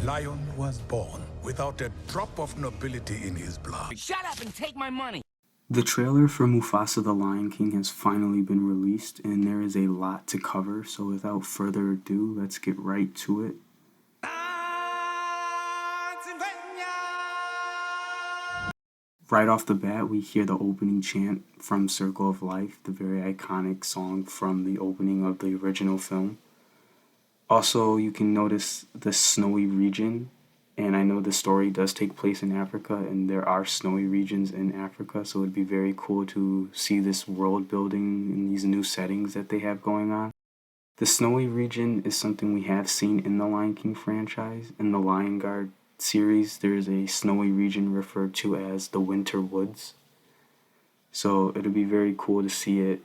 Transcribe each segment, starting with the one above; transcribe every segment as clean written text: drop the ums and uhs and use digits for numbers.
Lion was born without a drop of nobility in his blood. Shut up and take my money! The trailer for Mufasa the Lion King has finally been released, and there is a lot to cover, so without further ado, let's get right to it. Right off the bat, we hear the opening chant from Circle of Life, the very iconic song from the opening of the original film. Also, you can notice the snowy region, and I know the story does take place in Africa, and there are snowy regions in Africa, so it'd be very cool to see this world building in these new settings that they have going on. The snowy region is something we have seen in the Lion King franchise. In the Lion Guard series, there's a snowy region referred to as the Winter Woods. So it'll be very cool to see it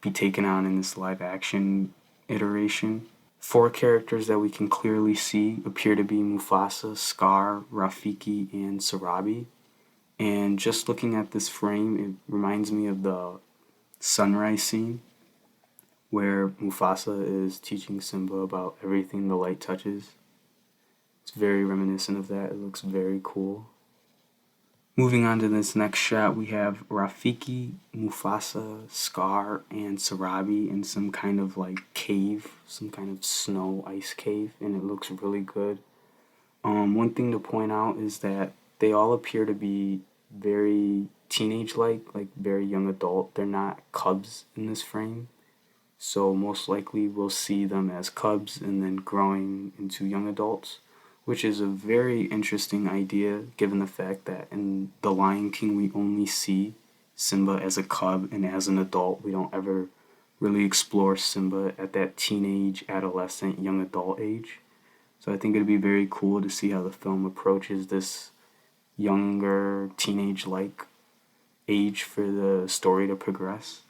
be taken on in this live action iteration. 4 characters that we can clearly see appear to be Mufasa, Scar, Rafiki, and Sarabi. And just looking at this frame, it reminds me of the sunrise scene where Mufasa is teaching Simba about everything the light touches. It's very reminiscent of that. It looks very cool. Moving on to this next shot, we have Rafiki, Mufasa, Scar, and Sarabi in some kind of like cave, some kind of snow ice cave, and it looks really good. One thing to point out is that they all appear to be very teenage-like, like very young adult. They're not cubs in this frame, so most likely we'll see them as cubs and then growing into young adults, which is a very interesting idea given the fact that in The Lion King we only see Simba as a cub, and as an adult we don't ever really explore Simba at that teenage, adolescent, young adult age. So I think it'd be very cool to see how the film approaches this younger, teenage-like age for the story to progress.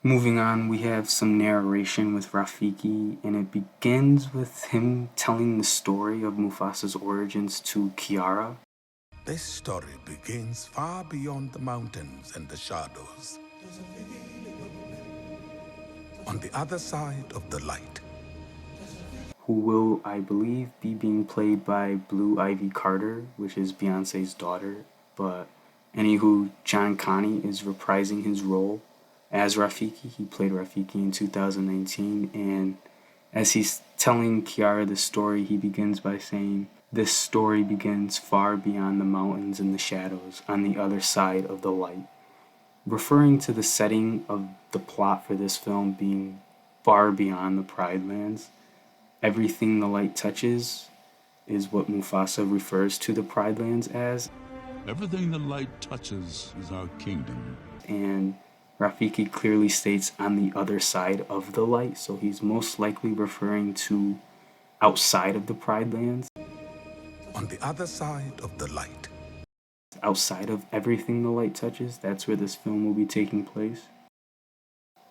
Moving on, we have some narration with Rafiki, and it begins with him telling the story of Mufasa's origins to Kiara. This story begins far beyond the mountains and the shadows. On the other side of the light. Who will, I believe, be being played by Blue Ivy Carter, which is Beyonce's daughter. But anywho, John Connie is reprising his role as Rafiki. He played Rafiki in 2019, and as he's telling Kiara the story, he begins by saying, "This story begins far beyond the mountains and the shadows, on the other side of the light," referring to the setting of the plot for this film being far beyond the Pride Lands. Everything the light touches is what Mufasa refers to the Pride Lands as. Everything the light touches is our kingdom. And Rafiki clearly states on the other side of the light, so he's most likely referring to outside of the Pride Lands. On the other side of the light. Outside of everything the light touches, that's where this film will be taking place.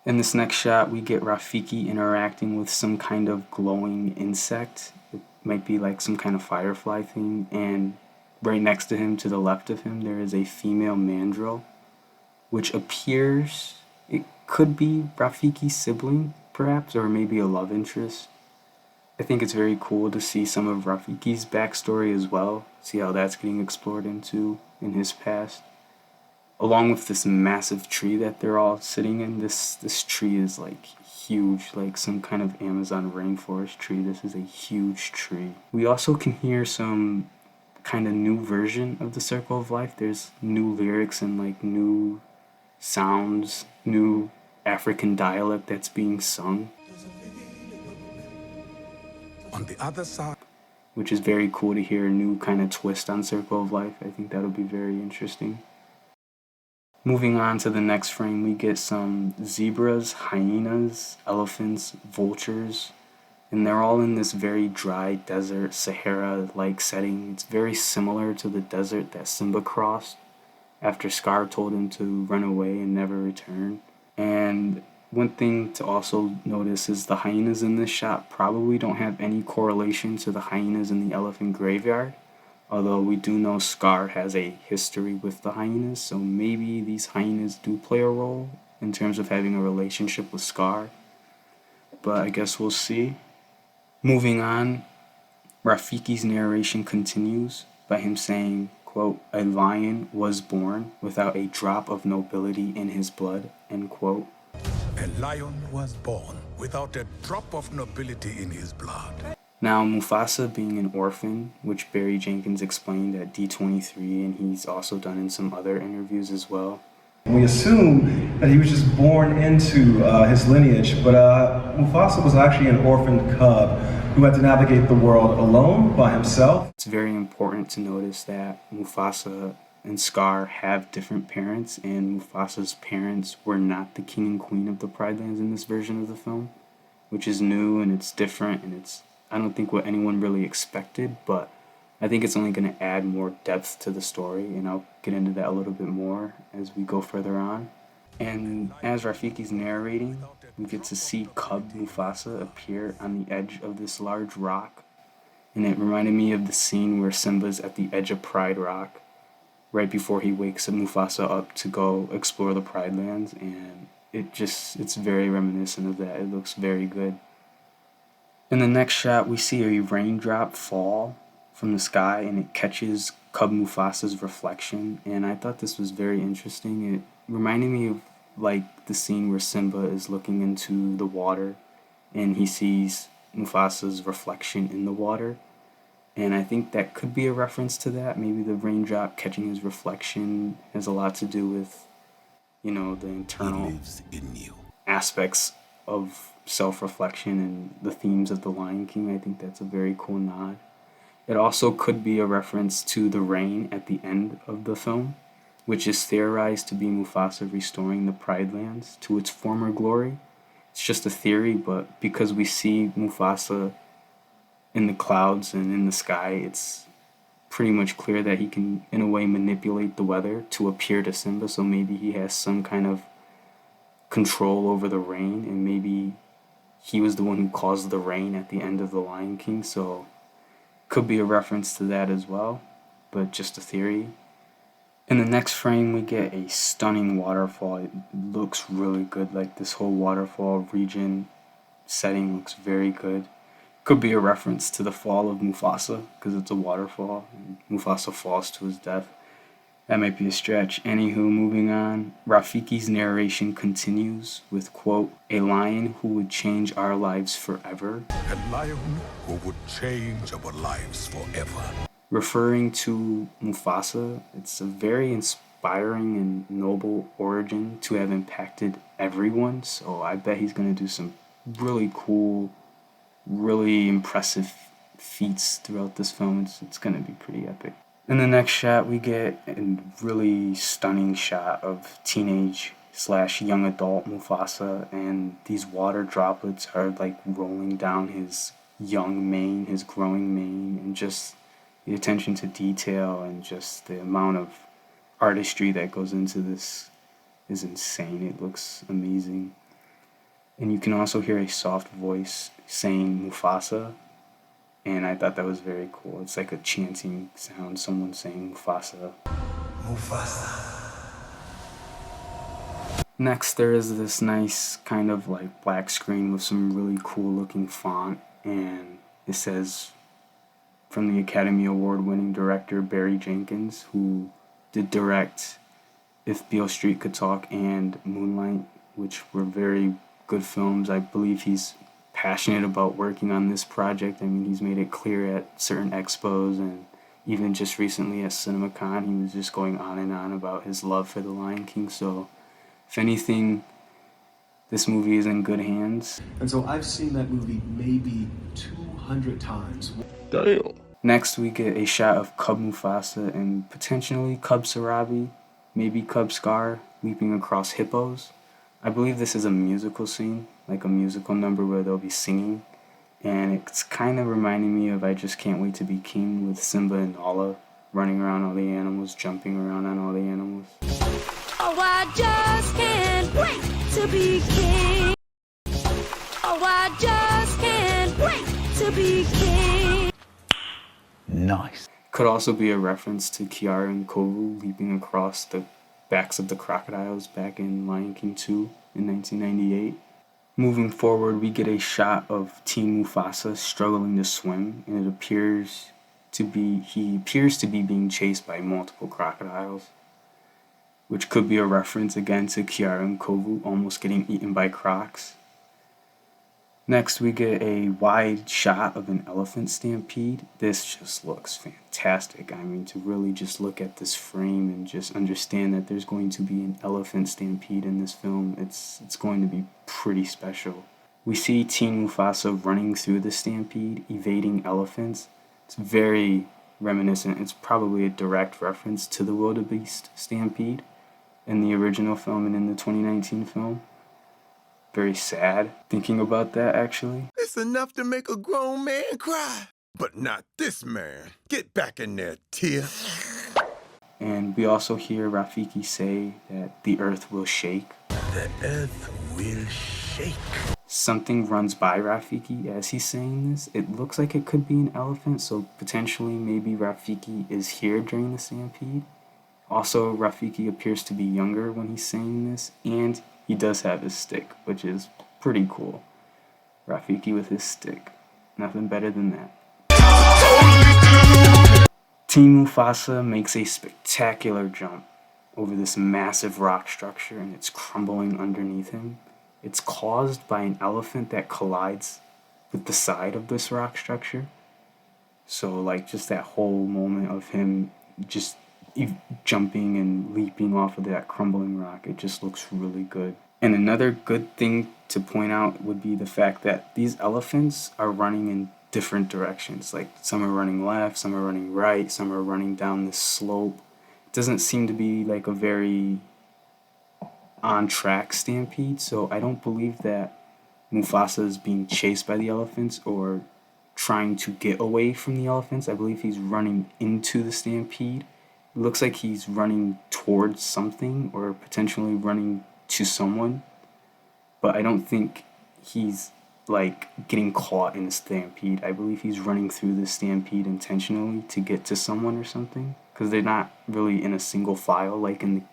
In this next shot, we get Rafiki interacting with some kind of glowing insect. It might be like some kind of firefly thing, and right next to him, to the left of him, there is a female mandrill, which appears, it could be Rafiki's sibling, perhaps, or maybe a love interest. I think it's very cool to see some of Rafiki's backstory as well, see how that's getting explored into in his past. Along with this massive tree that they're all sitting in, this tree is like huge, like some kind of Amazon rainforest tree. This is a huge tree. We also can hear some kind of new version of the Circle of Life. There's new lyrics and like new sounds, new African dialect that's being sung. On the other side. Which is very cool to hear a new kind of twist on Circle of Life. I think that'll be very interesting. Moving on to the next frame, we get some zebras, hyenas, elephants, vultures, and they're all in this very dry desert, Sahara-like setting. It's very similar to the desert that Simba crossed after Scar told him to run away and never return. And one thing to also notice is the hyenas in this shot probably don't have any correlation to the hyenas in the elephant graveyard. Although we do know Scar has a history with the hyenas, so maybe these hyenas do play a role in terms of having a relationship with Scar. But I guess we'll see. Moving on, Rafiki's narration continues by him saying, quote, "A lion was born without a drop of nobility in his blood," end quote. A lion was born without a drop of nobility in his blood. Now, Mufasa being an orphan, which Barry Jenkins explained at D23, and he's also done in some other interviews as well. We assume that he was just born into his lineage, but Mufasa was actually an orphaned cub who had to navigate the world alone by himself. It's very important to notice that Mufasa and Scar have different parents, and Mufasa's parents were not the king and queen of the Pride Lands in this version of the film, which is new and it's different, and it's, I don't think, what anyone really expected, but I think it's only going to add more depth to the story, and I'll get into that a little bit more as we go further on. And as Rafiki's narrating, we get to see cub Mufasa appear on the edge of this large rock, and it reminded me of the scene where Simba's at the edge of Pride Rock right before he wakes Mufasa up to go explore the Pride Lands, and it's very reminiscent of that. It looks very good. In the next shot, we see a raindrop fall from the sky, and it catches cub Mufasa's reflection, and I thought this was very interesting. It reminded me of like the scene where Simba is looking into the water and he sees Mufasa's reflection in the water, and I think that could be a reference to that. Maybe the raindrop catching his reflection has a lot to do with, you know, the internal aspects of self-reflection and the themes of The Lion King. I think that's a very cool nod. It also could be a reference to the rain at the end of the film, which is theorized to be Mufasa restoring the Pride Lands to its former glory. It's just a theory, but because we see Mufasa in the clouds and in the sky, it's pretty much clear that he can, in a way, manipulate the weather to appear to Simba, so maybe he has some kind of control over the rain, and maybe he was the one who caused the rain at the end of The Lion King, so could be a reference to that as well, but just a theory. In the next frame, we get a stunning waterfall. It looks really good. Like, this whole waterfall region setting looks very good. Could be a reference to the fall of Mufasa, because it's a waterfall, and Mufasa falls to his death. That might be a stretch. Anywho, moving on. Rafiki's narration continues with, quote, "A lion who would change our lives forever." A lion who would change our lives forever. Referring to Mufasa, it's a very inspiring and noble origin to have impacted everyone, so I bet he's going to do some really cool, really impressive feats throughout this film. It's going to be pretty epic. In the next shot, we get a really stunning shot of teenage/young adult Mufasa, and these water droplets are like rolling down his young mane, his growing mane, and just the attention to detail and just the amount of artistry that goes into this is insane. It looks amazing. And you can also hear a soft voice saying Mufasa, and I thought that was very cool. It's like a chanting sound, someone saying Mufasa. Mufasa. Next, there is this nice kind of like black screen with some really cool looking font, and it says from the Academy Award winning director Barry Jenkins, who did direct If Beale Street Could Talk and Moonlight, which were very good films. I believe he's passionate about working on this project. I mean, he's made it clear at certain expos, and even just recently at CinemaCon, he was just going on and on about his love for The Lion King. So, if anything, this movie is in good hands. And so I've seen that movie maybe 200 times. Damn. Next, we get a shot of Cub Mufasa and potentially Cub Sarabi, maybe Cub Scar, leaping across hippos. I believe this is a musical scene, like a musical number where they'll be singing, and it's kind of reminding me of I Just Can't Wait to Be King, with Simba and Nala running around all the animals, jumping around on all the animals. Oh, I just can't wait to be king. Oh, I just can't wait to be king. Nice. Could also be a reference to Kiara and Kovu leaping across the backs of the crocodiles back in Lion King 2 in 1998. Moving forward, we get a shot of Teen Mufasa struggling to swim, and he appears to be being chased by multiple crocodiles, which could be a reference again to Kiara and Kovu almost getting eaten by crocs. Next, we get a wide shot of an elephant stampede. This just looks fantastic. I mean, to really just look at this frame and just understand that there's going to be an elephant stampede in this film, it's going to be pretty special. We see Teen Mufasa running through the stampede, evading elephants. It's very reminiscent. It's probably a direct reference to the wildebeest stampede in the original film and in the 2019 film. Very sad thinking about that, actually. It's enough to make a grown man cry. But not this man. Get back in there, Tia. And we also hear Rafiki say that the earth will shake. The earth will shake. Something runs by Rafiki as he's saying this. It looks like it could be an elephant, so potentially maybe Rafiki is here during the stampede. Also, Rafiki appears to be younger when he's saying this, and he does have his stick, which is pretty cool. Rafiki with his stick. Nothing better than that. Teen Mufasa makes a spectacular jump over this massive rock structure, and it's crumbling underneath him. It's caused by an elephant that collides with the side of this rock structure. So, like, just that whole moment of him just jumping and leaping off of that crumbling rock, it just looks really good. And another good thing to point out would be the fact that these elephants are running in different directions. Like, some are running left, some are running right, some are running down this slope. It doesn't seem to be like a very on-track stampede, so I don't believe that Mufasa is being chased by the elephants or trying to get away from the elephants. I believe he's running into the stampede. It looks like he's running towards something or potentially running to someone, but I don't think he's like getting caught in a stampede. I believe he's running through the stampede intentionally to get to someone or something, because they're not really in a single file like in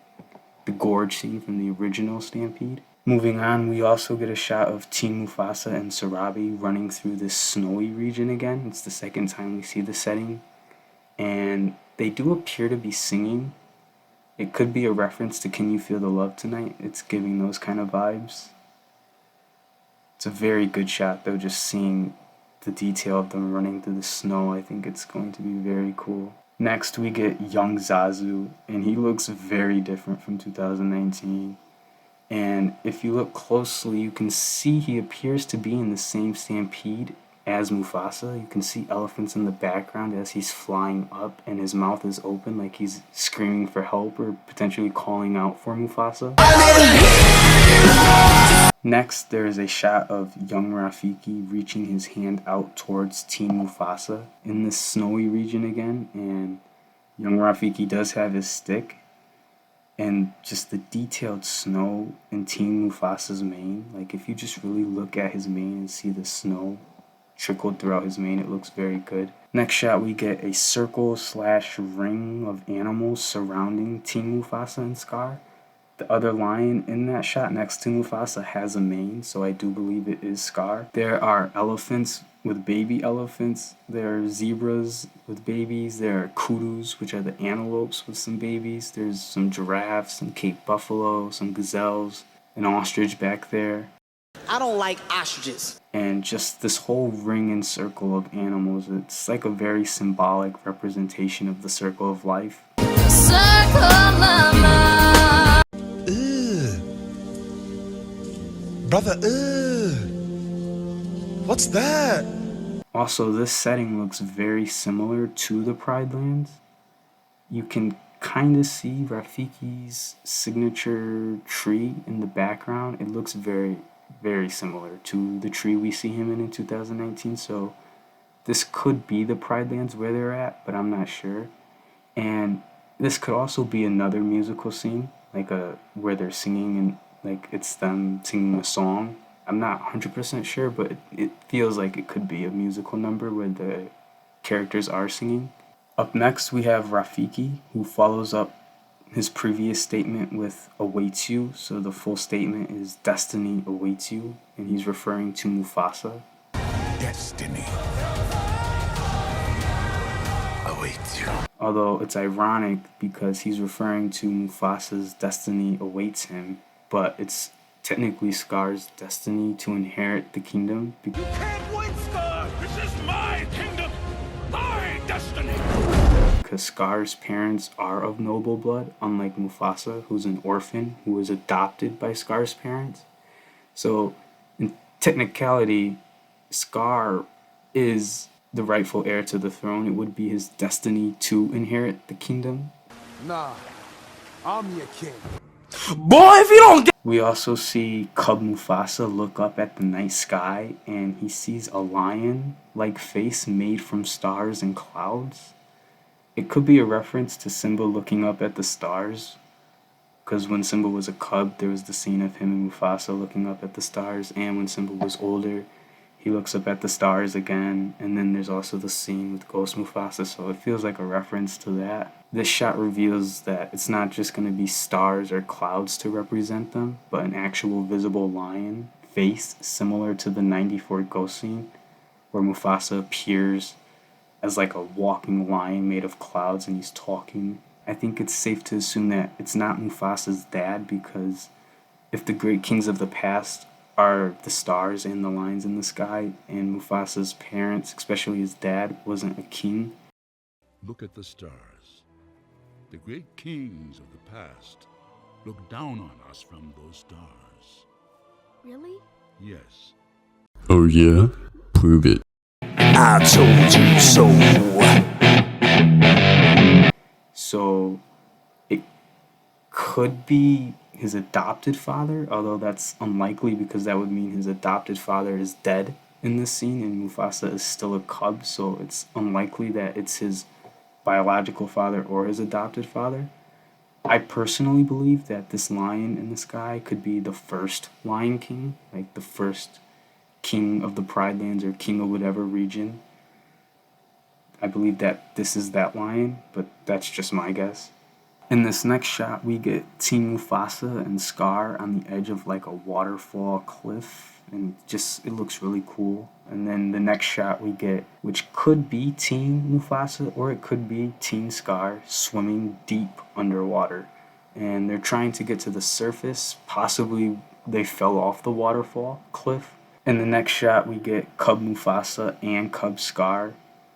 the gorge scene from the original stampede. Moving on, we also get a shot of Teen Mufasa and Sarabi running through this snowy region again. It's the second time we see the setting, and they do appear to be singing. It could be a reference to Can You Feel the Love Tonight? It's giving those kind of vibes. It's a very good shot though, just seeing the detail of them running through the snow. I think it's going to be very cool. Next we get young Zazu, and he looks very different from 2019. And if you look closely, you can see he appears to be in the same stampede as Mufasa. You can see elephants in the background as he's flying up, and his mouth is open like he's screaming for help or potentially calling out for Mufasa. Next, there is a shot of young Rafiki reaching his hand out towards Teen Mufasa in this snowy region again, and young Rafiki does have his stick, and just the detailed snow in Teen Mufasa's mane. Like, if you just really look at his mane and see the snow trickled throughout his mane, it looks very good. Next shot, we get a circle/ring of animals surrounding Teen Mufasa and Scar. The other lion in that shot next to Mufasa has a mane, so I do believe it is Scar. There are elephants with baby elephants. There are zebras with babies. There are kudus, which are the antelopes with some babies. There's some giraffes, some Cape buffalo, some gazelles, an ostrich back there. I don't like ostriches. And just this whole ring and circle of animals, it's like a very symbolic representation of the circle of life. Circle mama. Brother, what's that? Also, this setting looks very similar to the Pride Lands. You can kind of see Rafiki's signature tree in the background. It looks very, very similar to the tree we see him in 2019, so this could be the Pride Lands where they're at, but I'm not sure. And this could also be another musical scene, like where they're singing and like it's them singing a song. I'm not 100% sure, but it feels like it could be a musical number where the characters are singing. Up next, we have Rafiki, who follows up his previous statement with awaits you. So the full statement is destiny awaits you, and he's referring to Mufasa. Destiny awaits you. Although it's ironic because he's referring to Mufasa's destiny awaits him, but it's technically Scar's destiny to inherit the kingdom. You can't win, Scar! This is my kingdom! My destiny! Because Scar's parents are of noble blood, unlike Mufasa, who's an orphan who was adopted by Scar's parents. So, in technicality, Scar is the rightful heir to the throne. It would be his destiny to inherit the kingdom. Nah, I'm your king. Boy, if you don't get... We also see Cub Mufasa look up at the night sky, and he sees a lion-like face made from stars and clouds. It could be a reference to Simba looking up at the stars, because when Simba was a cub, there was the scene of him and Mufasa looking up at the stars, and when Simba was older, he looks up at the stars again, and then there's also the scene with Ghost Mufasa, so it feels like a reference to that. This shot reveals that it's not just going to be stars or clouds to represent them, but an actual visible lion face similar to the 94 Ghost scene, where Mufasa appears as like a walking lion made of clouds and he's talking. I think it's safe to assume that it's not Mufasa's dad, because if the great kings of the past are the stars and the lines in the sky, and Mufasa's parents, especially his dad, wasn't a king. Look at the stars. The great kings of the past look down on us from those stars. Really? Yes. Oh yeah? Prove it. I told you so. So it could be his adopted father, although that's unlikely because that would mean his adopted father is dead in this scene and Mufasa is still a cub, so it's unlikely that it's his biological father or his adopted father. I personally believe that this lion in the sky could be the first Lion King, like the first king of the Pride Lands or king of whatever region. I believe that this is that lion, but that's just my guess. In this next shot, we get Team Mufasa and Scar on the edge of like a waterfall cliff, and just, it looks really cool. And then the next shot we get, which could be Team Mufasa or it could be Team Scar swimming deep underwater. And they're trying to get to the surface, possibly they fell off the waterfall cliff. In the next shot we get Cub Mufasa and Cub Scar,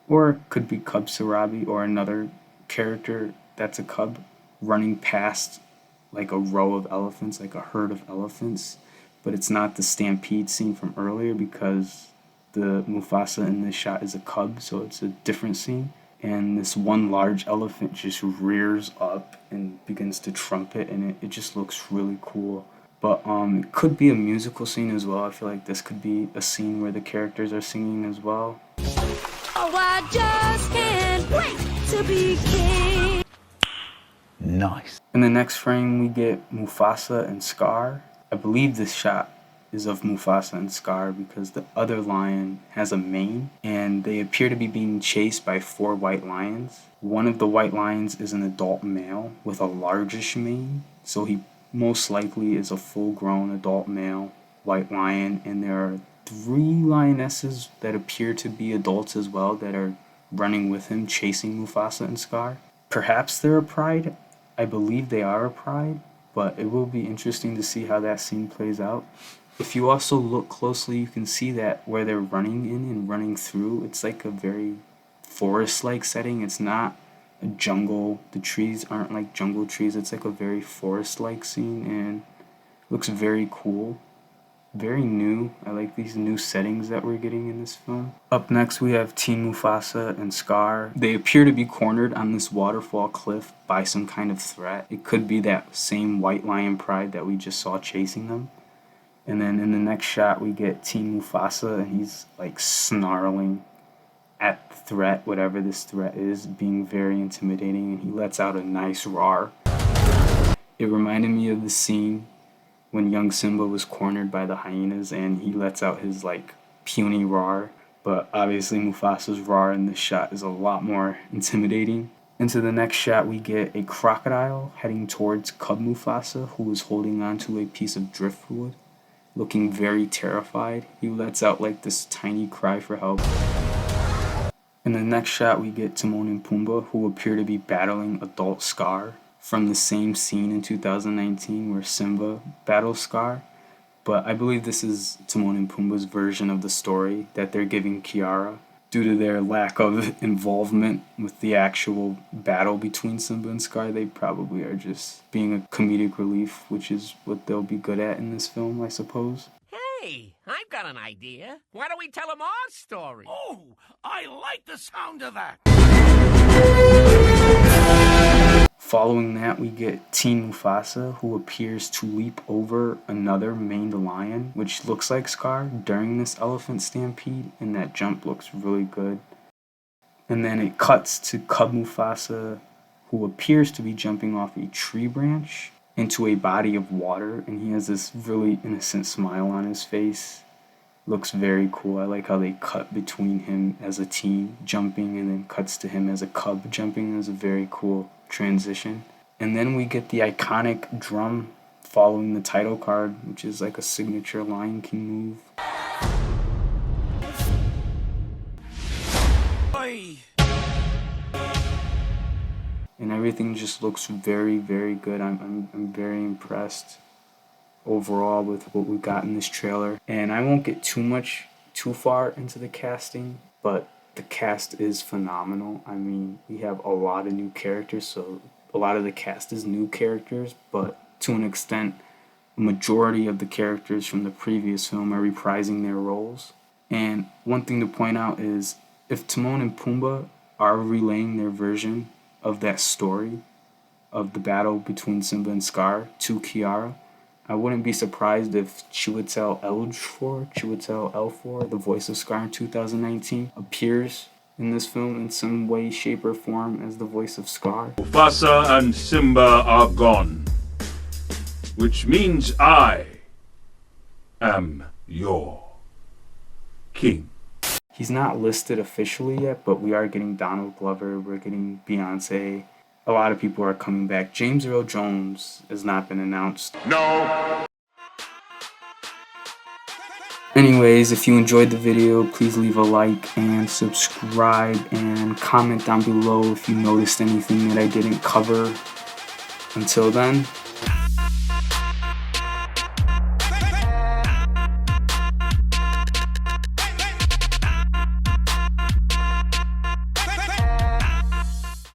or it could be Cub Sarabi or another character that's a cub, running past like a row of elephants, like a herd of elephants. But it's not the stampede scene from earlier because the Mufasa in this shot is a cub, so it's a different scene. And this one large elephant just rears up and begins to trumpet, and it just looks really cool. But it could be a musical scene as well. I feel like this could be a scene where the characters are singing as well. Oh, I just can't wait to be king. Nice. In the next frame, we get Mufasa and Scar. I believe this shot is of Mufasa and Scar because the other lion has a mane, and they appear to be being chased by 4 white lions. One of the white lions is an adult male with a largish mane, so he most likely is a full-grown adult male white lion, and there are 3 lionesses that appear to be adults as well that are running with him, chasing Mufasa and Scar. Perhaps they're a pride. I believe they are a pride, but it will be interesting to see how that scene plays out. If you also look closely, you can see that where they're running in and running through, it's like a very forest-like setting. It's not a jungle. The trees aren't like jungle trees. It's like a very forest-like scene, and it looks very cool. Very new. I like these new settings that we're getting in this film. Up next, we have Team Mufasa and Scar. They appear to be cornered on this waterfall cliff by some kind of threat. It could be that same white lion pride that we just saw chasing them. And then in the next shot, we get Team Mufasa, and he's like snarling at the threat, whatever this threat is, being very intimidating, and he lets out a nice roar. It reminded me of the scene when young Simba was cornered by the hyenas and he lets out his like puny roar, but obviously Mufasa's roar in this shot is a lot more intimidating. Into the next shot, we get a crocodile heading towards cub Mufasa, who is holding onto a piece of driftwood, looking very terrified. He lets out like this tiny cry for help. In the next shot, we get Timon and Pumbaa, who appear to be battling adult Scar from the same scene in 2019 where Simba battles Scar. But I believe this is Timon and Pumbaa's version of the story that they're giving Kiara, due to their lack of involvement with the actual battle between Simba and Scar. They probably are just being a comedic relief, which is what they'll be good at in this film, I suppose. Hey, I've got an idea. Why don't we tell them our story? Oh, I like the sound of that. Following that, we get Teen Mufasa, who appears to leap over another maned lion, which looks like Scar, during this elephant stampede, and that jump looks really good. And then it cuts to cub Mufasa, who appears to be jumping off a tree branch into a body of water, and he has this really innocent smile on his face. Looks very cool. I like how they cut between him as a teen jumping and then cuts to him as a cub jumping. Is a very cool transition. And then we get the iconic drum following the title card, which is like a signature Lion King move. Oi. And everything just looks very, very good. I'm very impressed overall with what we got in this trailer. And I won't get too far into the casting, but the cast is phenomenal. I mean, we have a lot of new characters, so a lot of the cast is new characters, but to an extent, a majority of the characters from the previous film are reprising their roles. And one thing to point out is, if Timon and Pumbaa are relaying their version of that story, of the battle between Simba and Scar to Kiara, I wouldn't be surprised if Chiwetel Ejiofor, the voice of Scar in 2019, appears in this film in some way, shape, or form as the voice of Scar. Mufasa and Simba are gone, which means I am your king. He's not listed officially yet, but we are getting Donald Glover, we're getting Beyonce. A lot of people are coming back. James Earl Jones has not been announced. No. Anyways, if you enjoyed the video, please leave a like and subscribe and comment down below if you noticed anything that I didn't cover. Until then,